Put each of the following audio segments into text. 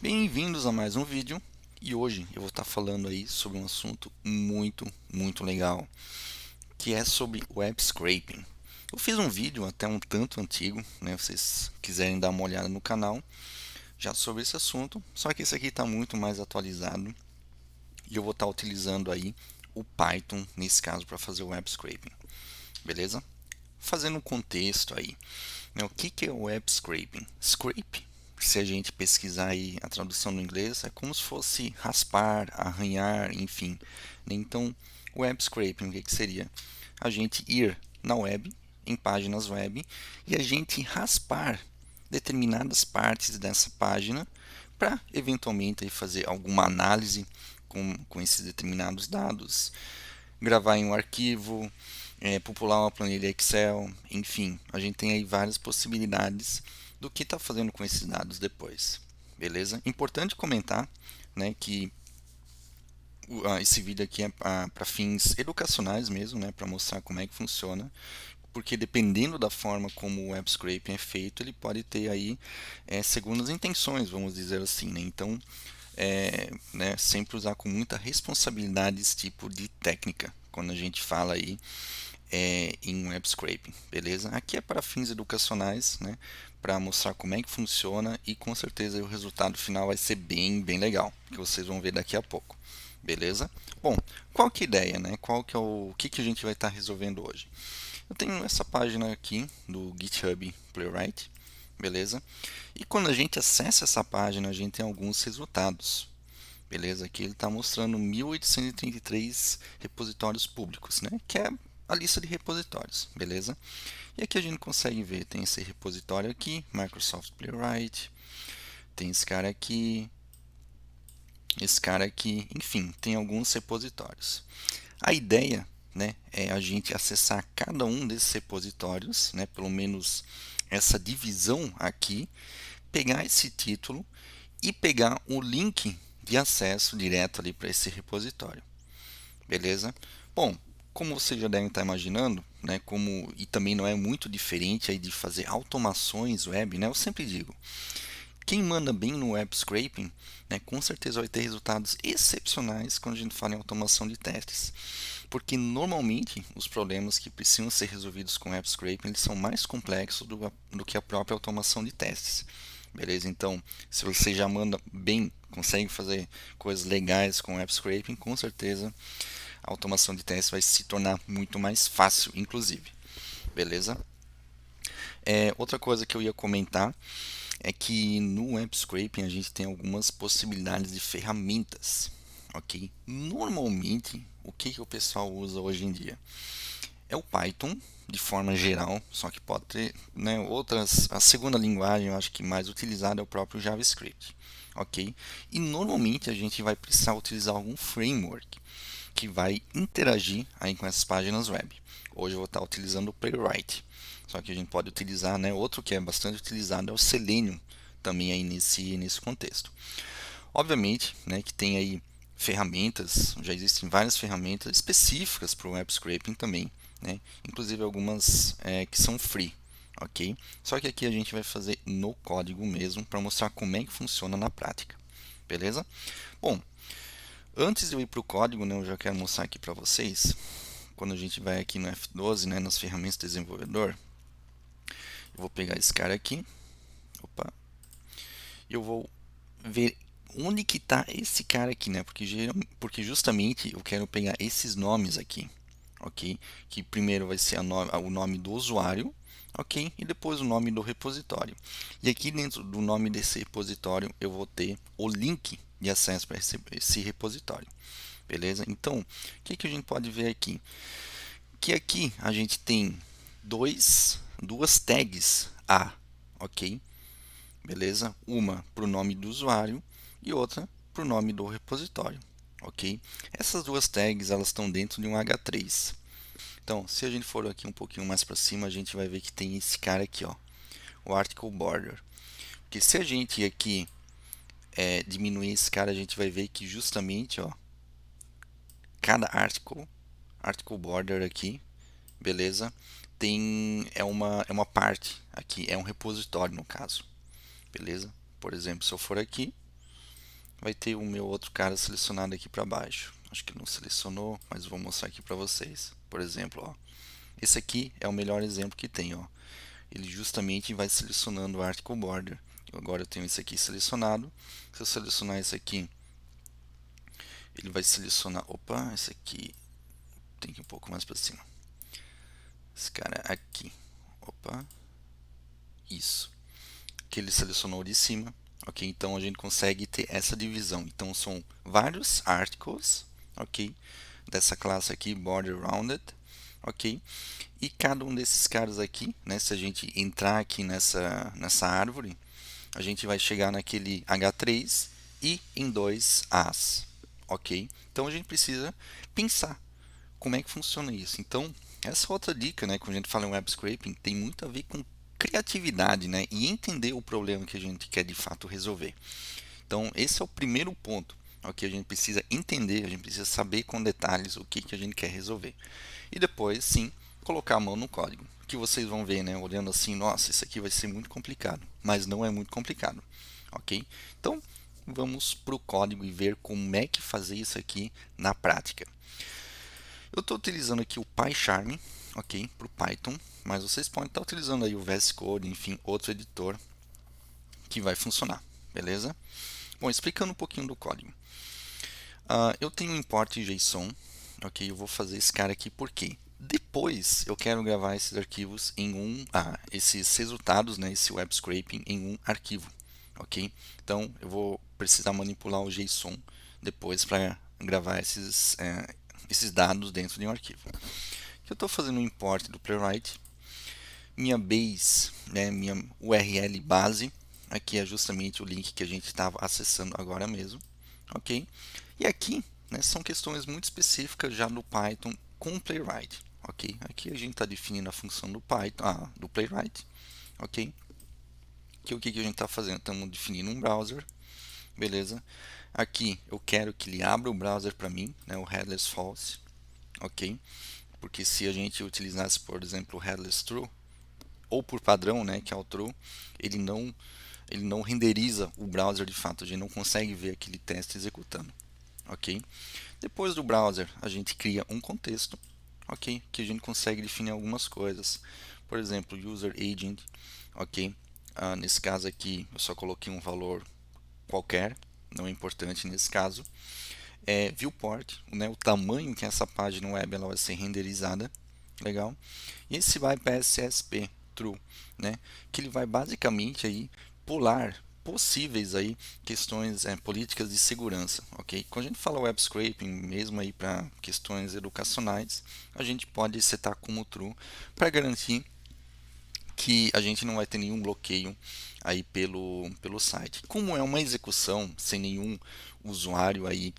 Bem-vindos a mais um vídeo e hoje eu vou estar falando aí sobre um assunto muito legal, que é sobre web scraping. Eu fiz um vídeo até um tanto antigo, né? Se vocês quiserem dar uma olhada no canal já sobre esse assunto, só que esse aqui está muito mais atualizado e eu vou estar utilizando aí o Python nesse caso para fazer o web scraping, beleza? Fazendo um contexto aí, né? O que é o web scraping? Scrape, se a gente pesquisar aí a tradução no inglês, é como se fosse raspar, arranhar, enfim, né? Então, web scraping, o que seria? A gente ir na web, em páginas web, e a gente raspar determinadas partes dessa página para eventualmente aí fazer alguma análise com esses determinados dados, gravar em um arquivo, popular uma planilha Excel, enfim, a gente tem aí várias possibilidades do que está fazendo com esses dados depois, beleza? Importante comentar, né, que esse vídeo aqui é para fins educacionais mesmo, né, para mostrar como é que funciona, porque dependendo da forma como o web scraping é feito, ele pode ter aí segundas intenções, vamos dizer assim, né? Então, né, sempre usar com muita responsabilidade esse tipo de técnica quando a gente fala aí em web scraping, beleza? Aqui é para fins educacionais, né, para mostrar como é que funciona e com certeza o resultado final vai ser bem legal, que vocês vão ver daqui a pouco, beleza? Bom, qual que é a ideia, né? Qual que é o que a gente vai estar resolvendo hoje? Eu tenho essa página aqui do GitHub Playwright, beleza? E quando a gente acessa essa página, a gente tem alguns resultados, beleza? Aqui ele está mostrando 1833 repositórios públicos, né? Que é a lista de repositórios, beleza? E aqui a gente consegue ver, tem esse repositório aqui, Microsoft Playwright, tem esse cara aqui, enfim, tem alguns repositórios. A ideia, né, é a gente acessar cada um desses repositórios, né, pelo menos essa divisão aqui, pegar esse título e pegar o link de acesso direto ali para esse repositório, beleza? Bom, como vocês já devem estar imaginando, né, como e também não é muito diferente aí de fazer automações web, né? Eu sempre digo, quem manda bem no web scraping, né, com certeza vai ter resultados excepcionais quando a gente fala em automação de testes, porque normalmente os problemas que precisam ser resolvidos com web scraping eles são mais complexos do que a própria automação de testes. Beleza? Então, se você já manda bem, consegue fazer coisas legais com web scraping, com certeza a automação de testes vai se tornar muito mais fácil, inclusive. Beleza? Outra coisa que eu ia comentar é que no web scraping a gente tem algumas possibilidades de ferramentas, ok? Normalmente, o que o pessoal usa hoje em dia? É o Python, de forma geral, só que pode ter, né, outras. A segunda linguagem, eu acho que mais utilizada é o próprio JavaScript, ok? E normalmente a gente vai precisar utilizar algum framework que vai interagir aí com essas páginas web. Hoje eu vou estar utilizando o Playwright, só que a gente pode utilizar, né, outro que é bastante utilizado é o Selenium também aí nesse contexto. Obviamente, né, que tem aí ferramentas, já existem várias ferramentas específicas para o web scraping também, né, inclusive algumas que são free, ok? Só que aqui a gente vai fazer no código mesmo para mostrar como é que funciona na prática, beleza? Bom, antes de eu ir para o código, né, eu já quero mostrar aqui para vocês, quando a gente vai aqui no F12, né, nas ferramentas de desenvolvedor, eu vou pegar esse cara aqui, opa, e eu vou ver onde que está esse cara aqui, né? Porque justamente eu quero pegar esses nomes aqui, ok? Que primeiro vai ser o nome do usuário, ok? E depois o nome do repositório. E aqui dentro do nome desse repositório eu vou ter o link de acesso para esse repositório, beleza? Então, o que a gente pode ver aqui? Que aqui a gente tem duas tags A, ok? Beleza? Uma para o nome do usuário e outra para o nome do repositório, ok? Essas duas tags elas estão dentro de um H3. Então, se a gente for aqui um pouquinho mais para cima, a gente vai ver que tem esse cara aqui, ó, o article border. Porque se a gente aqui diminuir esse cara, a gente vai ver que justamente, ó, cada article border aqui, beleza? Tem é uma parte aqui, é um repositório no caso, beleza? Por exemplo, se eu for aqui, vai ter o meu outro cara selecionado aqui para baixo. Acho que não selecionou, mas vou mostrar aqui para vocês. Por exemplo, ó, esse aqui é o melhor exemplo que tem, ó. Ele justamente vai selecionando o Article Border. Agora eu tenho esse aqui selecionado. Se eu selecionar esse aqui, ele vai selecionar. Opa, esse aqui tem que ir um pouco mais para cima. Esse cara aqui. Opa, isso. Que ele selecionou de cima. Ok, então a gente consegue ter essa divisão. Então são vários articles, ok, dessa classe aqui, border rounded, ok, e cada um desses caras aqui, né, se a gente entrar aqui nessa árvore, a gente vai chegar naquele H3 e em dois As, ok? Então a gente precisa pensar como é que funciona isso. Então, essa outra dica, né, quando a gente fala em web scraping, tem muito a ver com criatividade, né, e entender o problema que a gente quer de fato resolver. Então, esse é o primeiro ponto, ok? A gente precisa entender, a gente precisa saber com detalhes o que a gente quer resolver. E depois, sim, colocar a mão no código. Que vocês vão ver, né, olhando assim, nossa, isso aqui vai ser muito complicado, mas não é muito complicado, ok? Então, vamos para o código e ver como é que fazer isso aqui na prática. Eu estou utilizando aqui o PyCharm, ok, para o Python, mas vocês podem estar utilizando aí o VS Code, enfim, outro editor que vai funcionar, beleza? Bom, explicando um pouquinho do código. Eu tenho um import JSON, ok, eu vou fazer esse cara aqui porque depois eu quero gravar esses arquivos em esses resultados, né, esse web scraping em um arquivo, ok? Então eu vou precisar manipular o JSON depois para gravar esses dados dentro de um arquivo. Eu estou fazendo um import do Playwright. Minha base, né, minha URL base, aqui é justamente o link que a gente estava acessando agora mesmo, ok? E aqui, né, são questões muito específicas já do Python com o Playwright, ok? Aqui a gente está definindo a função do Python, do Playwright, ok? Que o que a gente está fazendo? Estamos definindo um browser, beleza? Aqui eu quero que ele abra o browser para mim, né, o headless false, ok? Porque se a gente utilizasse, por exemplo, o headless true, ou por padrão, né, que é o true, ele não renderiza o browser de fato, a gente não consegue ver aquele teste executando, ok? Depois do browser, a gente cria um contexto, ok, que a gente consegue definir algumas coisas, por exemplo, user agent, ok? Nesse caso aqui, eu só coloquei um valor qualquer, não é importante nesse caso. Viewport, né, o tamanho que essa página web ela vai ser renderizada, legal? E esse bypass CSP true, né, que ele vai basicamente aí pular possíveis aí questões políticas de segurança, ok? Quando a gente fala web scraping, mesmo aí para questões educacionais, a gente pode setar como true para garantir que a gente não vai ter nenhum bloqueio aí pelo site. Como é uma execução sem nenhum usuário aí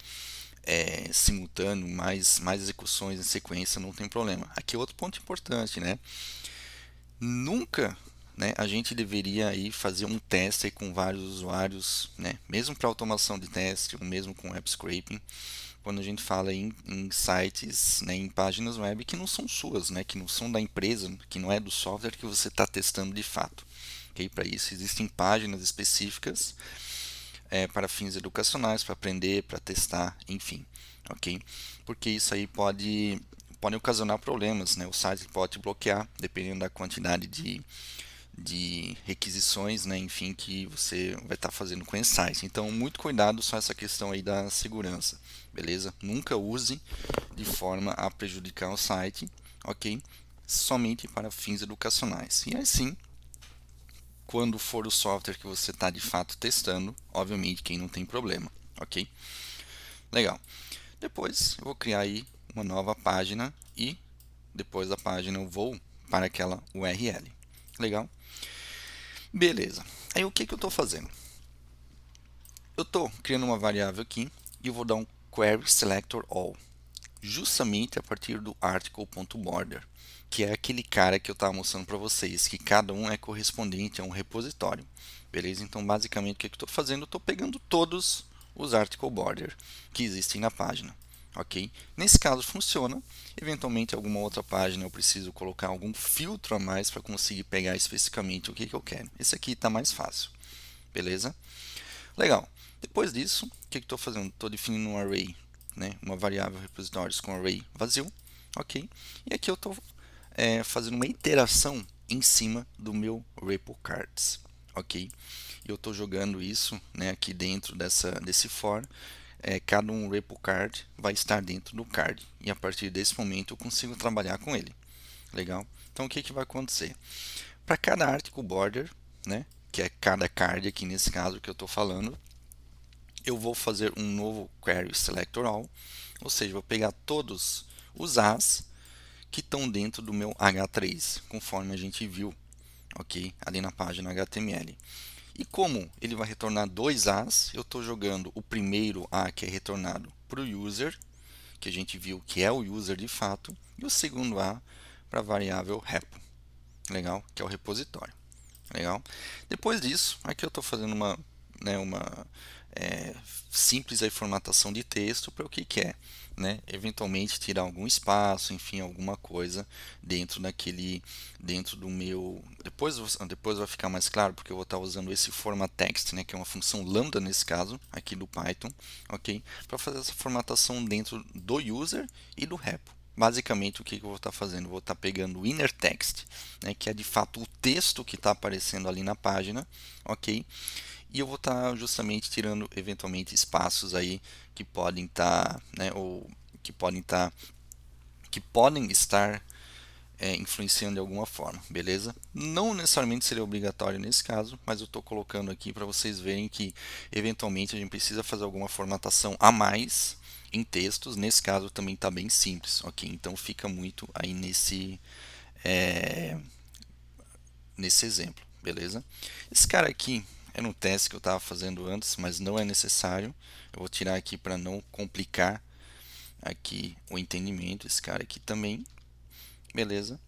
simultâneo, mais execuções em sequência, não tem problema. Aqui outro ponto importante, né? Nunca, né, a gente deveria aí fazer um teste aí com vários usuários, né? Mesmo para automação de teste, ou mesmo com web scraping, quando a gente fala em sites, né, em páginas web que não são suas, né, que não são da empresa, que não é do software que você está testando de fato. Okay? Para isso existem páginas específicas para fins educacionais, para aprender, para testar, enfim, ok? Porque isso aí pode ocasionar problemas, né? O site pode bloquear, dependendo da quantidade de requisições, né? Enfim, que você vai estar fazendo com esse site. Então, muito cuidado só essa questão aí da segurança, beleza? Nunca use de forma a prejudicar o site, ok? Somente para fins educacionais. E assim, quando for o software que você está de fato testando, obviamente quem não tem problema, ok? Legal. Depois eu vou criar aí uma nova página e depois da página eu vou para aquela URL. Legal? Beleza. Aí o que eu estou fazendo? Eu estou criando uma variável aqui e eu vou dar um query selector all, justamente a partir do article.border, que é aquele cara que eu estava mostrando para vocês, que cada um é correspondente a um repositório. Beleza? Então, basicamente, o que eu estou fazendo? Eu estou pegando todos os article border que existem na página. Ok? Nesse caso funciona. Eventualmente, alguma outra página eu preciso colocar algum filtro a mais para conseguir pegar especificamente o que eu quero. Esse aqui está mais fácil. Beleza? Legal. Depois disso, o que eu estou fazendo? Estou definindo um array, né, uma variável repositórios com array vazio, ok? E aqui eu estou fazendo uma iteração em cima do meu repo cards, ok? E eu estou jogando isso, né, aqui dentro desse for. Cada um repo card vai estar dentro do card e a partir desse momento eu consigo trabalhar com ele. Legal? Então o que, que vai acontecer? Para cada article border, né, que é cada card aqui nesse caso que eu estou falando, eu vou fazer um novo query selector all, ou seja, vou pegar todos os as que estão dentro do meu H3, conforme a gente viu, ok, ali na página HTML. E como ele vai retornar dois as, eu estou jogando o primeiro a que é retornado para o user, que a gente viu que é o user de fato, e o segundo a para a variável repo, legal, que é o repositório. Legal? Depois disso, aqui eu estou fazendo uma é, simples aí formatação de texto para o que, que é, né? Eventualmente tirar algum espaço, enfim, alguma coisa dentro do meu. Depois vai ficar mais claro porque eu vou estar usando esse format_text, né? Que é uma função lambda nesse caso aqui do Python, ok? Para fazer essa formatação dentro do user e do repo. Basicamente, o que eu vou estar fazendo? Vou estar pegando o inner text, né, que é de fato o texto que está aparecendo ali na página, ok? E eu vou estar justamente tirando eventualmente espaços aí que podem estar, né, ou que podem estar, que podem estar influenciando de alguma forma, beleza? Não necessariamente seria obrigatório nesse caso, mas eu estou colocando aqui para vocês verem que eventualmente a gente precisa fazer alguma formatação a mais em textos. Nesse caso também está bem simples, ok? Então fica muito aí é, nesse exemplo, beleza? Esse cara aqui era um teste que eu estava fazendo antes, mas não é necessário. Eu vou tirar aqui para não complicar aqui o entendimento. Esse cara aqui também, beleza?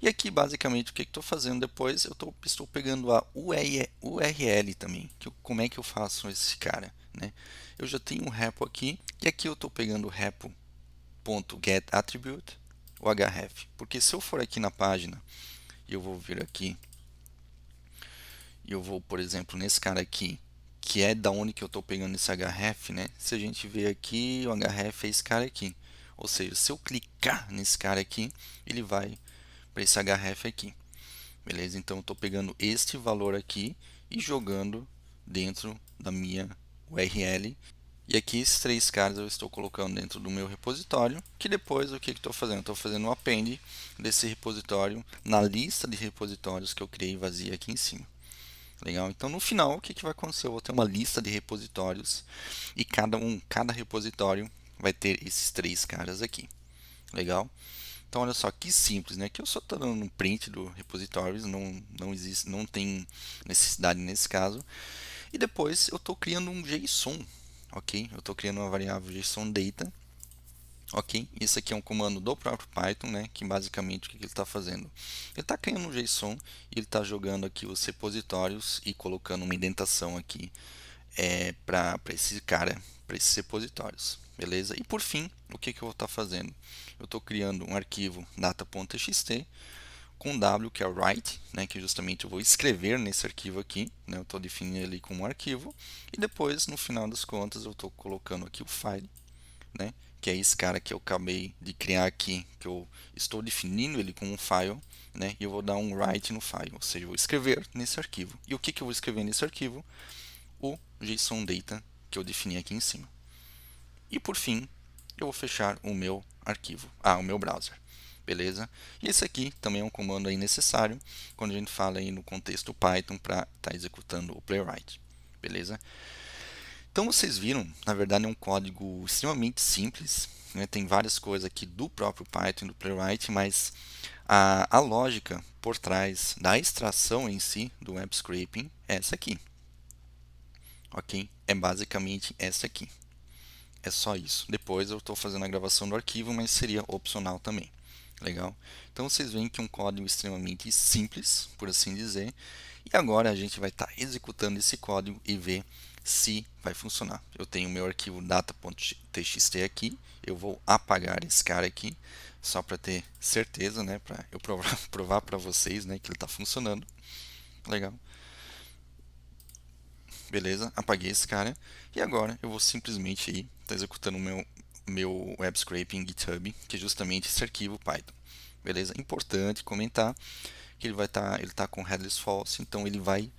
E aqui basicamente o que estou fazendo depois, estou pegando a URL também. Como é que eu faço esse cara, né? Eu já tenho um repo aqui e aqui eu estou pegando o repo.getAttribute, o href, porque se eu for aqui na página e eu vou vir aqui e eu vou, por exemplo, nesse cara aqui, que é da onde que eu estou pegando esse href, né? Se a gente ver aqui, o href é esse cara aqui. Ou seja, se eu clicar nesse cara aqui, ele vai para esse href aqui. Beleza? Então eu estou pegando este valor aqui e jogando dentro da minha URL. E aqui esses três caras eu estou colocando dentro do meu repositório, que depois o que estou fazendo? Estou fazendo um append desse repositório na lista de repositórios que eu criei vazia aqui em cima. Legal? Então no final o que, que vai acontecer? Eu vou ter uma lista de repositórios e cada repositório vai ter esses três caras aqui. Legal? Então olha só que simples, né? Que eu só estou dando um print do repositórios, não existe, não tem necessidade nesse caso. E depois eu estou criando um JSON, ok? Eu estou criando uma variável JSON data, ok? Esse aqui é um comando do próprio Python, né? Que basicamente o que ele está fazendo? Ele está criando um JSON e ele está jogando aqui os repositórios e colocando uma indentação aqui para esse cara, para esses repositórios, beleza? E por fim, o que, que eu vou estar fazendo? Eu estou criando um arquivo data.txt com W, que é o write, né, que justamente eu vou escrever nesse arquivo aqui, né, eu estou definindo ele como um arquivo, e depois, no final das contas, eu estou colocando aqui o file, né, que é esse cara que eu acabei de criar aqui, que eu estou definindo ele como um file, né, e eu vou dar um write no file, ou seja, eu vou escrever nesse arquivo. E o que, que eu vou escrever nesse arquivo? O JSON data que eu defini aqui em cima. E por fim, eu vou fechar o meu arquivo, o meu browser. Beleza? E esse aqui também é um comando aí necessário quando a gente fala aí no contexto Python para estar executando o playwright. Beleza? Então vocês viram, na verdade é um código extremamente simples, né? Tem várias coisas aqui do próprio Python e do playwright, mas a lógica por trás da extração em si do web scraping é essa aqui. Ok? É basicamente essa aqui. É só isso. Depois eu estou fazendo a gravação do arquivo, mas seria opcional também. Legal? Então vocês veem que é um código extremamente simples, por assim dizer. E agora a gente vai estar executando esse código e ver se vai funcionar. Eu tenho meu arquivo data.txt aqui. Eu vou apagar esse cara aqui, só para ter certeza, né? Para eu provar para vocês, né, que ele está funcionando. Legal? Beleza? Apaguei esse cara. E agora eu vou simplesmente aí estar executando o meu web scraping GitHub, que é justamente esse arquivo Python. Beleza? Importante comentar que ele tá com headless false, então ele vai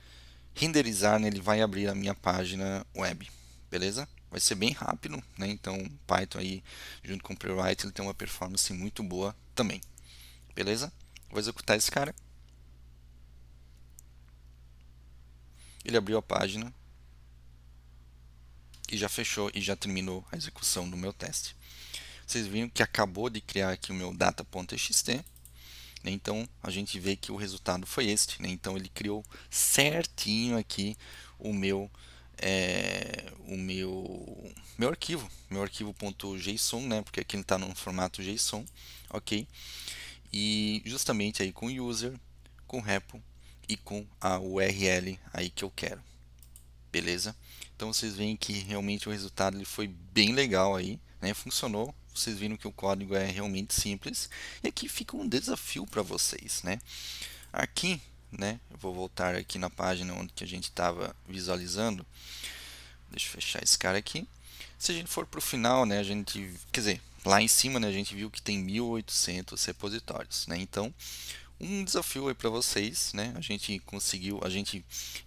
renderizar, né, ele vai abrir a minha página web. Beleza? Vai ser bem rápido, né? Então Python aí junto com o Playwright ele tem uma performance muito boa também. Beleza? Vou executar esse cara. Ele abriu a página e já fechou e já terminou a execução do meu teste. Vocês viram que acabou de criar aqui o meu data.txt, né? Então a gente vê que o resultado foi este, né? Então ele criou certinho aqui o meu arquivo .json, né? Porque aqui ele está no formato JSON, ok? E justamente aí com o user, com o repo e com a URL aí que eu quero. Beleza? Então vocês veem que realmente o resultado ele foi bem legal aí, né? Funcionou. Vocês viram que o código é realmente simples. E aqui fica um desafio para vocês, né? Aqui, né? Eu vou voltar aqui na página onde que a gente estava visualizando. Deixa eu fechar esse cara aqui. Se a gente for para o final, né? A gente, quer dizer, lá em cima, né? A gente viu que tem 1.800 repositórios, né? Então um desafio aí para vocês, né? A gente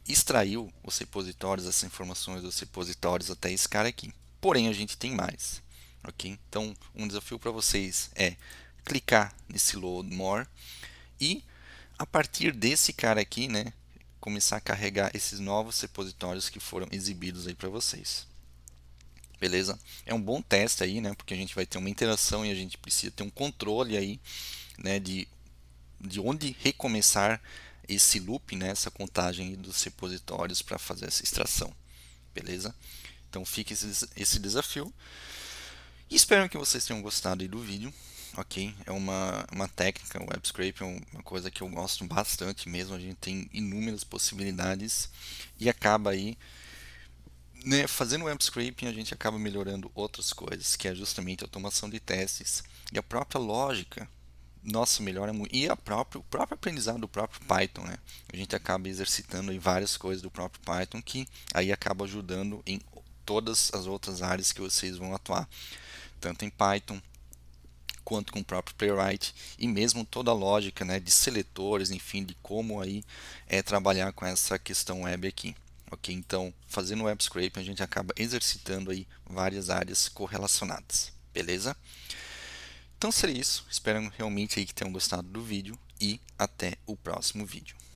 extraiu os repositórios, as informações dos repositórios até esse cara aqui. Porém, a gente tem mais, ok? Então, um desafio para vocês é clicar nesse Load More e a partir desse cara aqui, né? Começar a carregar esses novos repositórios que foram exibidos aí para vocês. Beleza? É um bom teste aí, né? Porque a gente vai ter uma interação e a gente precisa ter um controle aí, né? De onde recomeçar esse loop, né, essa contagem dos repositórios para fazer essa extração, beleza? Então fica esse desafio e espero que vocês tenham gostado aí do vídeo, ok? É uma técnica, o web scrape é uma coisa que eu gosto bastante mesmo, a gente tem inúmeras possibilidades e acaba aí, né, fazendo web scraping a gente acaba melhorando outras coisas, que é justamente a automação de testes e a própria lógica. Nossa, melhora muito. E o próprio aprendizado do próprio Python, né? A gente acaba exercitando aí várias coisas do próprio Python que aí acaba ajudando em todas as outras áreas que vocês vão atuar, tanto em Python quanto com o próprio Playwright e mesmo toda a lógica, né, de seletores, enfim, de como aí trabalhar com essa questão web aqui. Ok, então fazendo web scraping a gente acaba exercitando aí várias áreas correlacionadas, beleza? Então seria isso, espero realmente aí que tenham gostado do vídeo e até o próximo vídeo.